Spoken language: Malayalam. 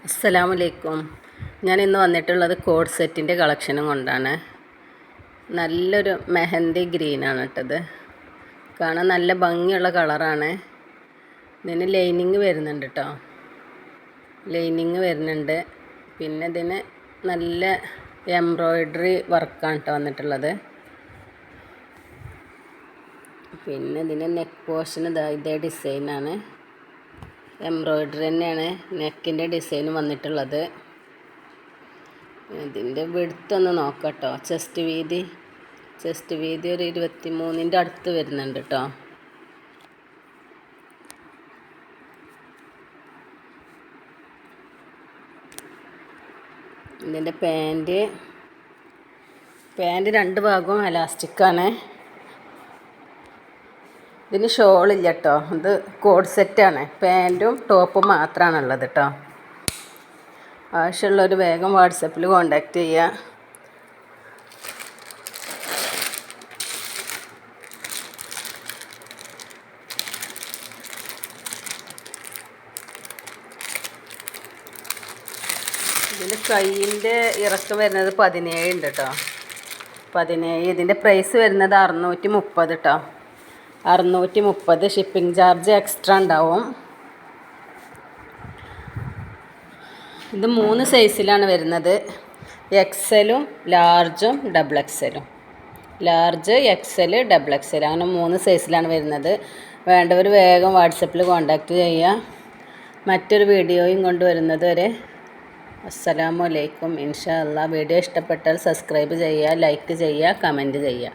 അസ്സലാമലൈക്കും. ഞാൻ ഇന്ന് വന്നിട്ടുള്ളത് കോഡ് സെറ്റിൻ്റെ കളക്ഷനും കൊണ്ടാണ്. നല്ലൊരു മെഹന്തി ഗ്രീനാണ് ഇട്ടത്. കാണാൻ നല്ല ഭംഗിയുള്ള കളറാണ്. ഇതിന് ലൈനിങ് വരുന്നുണ്ട് കേട്ടോ. ലൈനിങ് വരുന്നുണ്ട്. പിന്നെ ഇതിന് നല്ല എംബ്രോയ്ഡറി വർക്കാണ് കേട്ടോ വന്നിട്ടുള്ളത്. പിന്നെ ഇതിന് നെക്ക് പോർഷൻ ഇതേ ഡിസൈനാണ്. എംബ്രോയ്ഡറി തന്നെയാണ് നെക്കിൻ്റെ ഡിസൈൻ വന്നിട്ടുള്ളത്. ഇതിൻ്റെ വിഡ്ത്തൊന്ന് നോക്കാം കേട്ടോ. ചെസ്റ്റ് വീതി ഒരു 23 അടുത്ത് വരുന്നുണ്ട് കേട്ടോ. ഇതിൻ്റെ പാൻറ് രണ്ട് ഭാഗവും എലാസ്റ്റിക്കാണ്. ഇതിന് ഷോളില്ല കേട്ടോ. ഇത് കോഡ് സെറ്റാണ്. പാൻറ്റും ടോപ്പും മാത്രമാണ് ഉള്ളത് കേട്ടോ. ആവശ്യമുള്ളവർ വേഗം വാട്സപ്പിൽ കോണ്ടാക്ട് ചെയ്യുക. ഇതിൻ്റെ കയ്യിൻ്റെ ഇറക്കം വരുന്നത് 17 ഉണ്ട് കേട്ടോ. 17. ഇതിൻ്റെ പ്രൈസ് വരുന്നത് 630 കേട്ടോ. 630. ഷിപ്പിംഗ് ചാർജ് എക്സ്ട്രാ ഉണ്ടാവും. ഇത് 3 സൈസിലാണ് വരുന്നത്. എക്സലും ലാർജും ഡബിൾ എക്സലും. ലാർജ്, എക്സൽ, ഡബിൾ എക്സൽ അങ്ങനെ 3 സൈസിലാണ് വരുന്നത്. വേണ്ടവർ വേഗം വാട്സപ്പിൽ കോണ്ടാക്ട് ചെയ്യുക. മറ്റൊരു വീഡിയോയും കൊണ്ടുവരുന്നത് വരെ അസ്സലാമു അലൈക്കും. ഇൻഷാ അല്ലാഹ്. വീഡിയോ ഇഷ്ടപ്പെട്ടാൽ സബ്സ്ക്രൈബ് ചെയ്യുക, ലൈക്ക് ചെയ്യുക, കമൻറ്റ് ചെയ്യുക.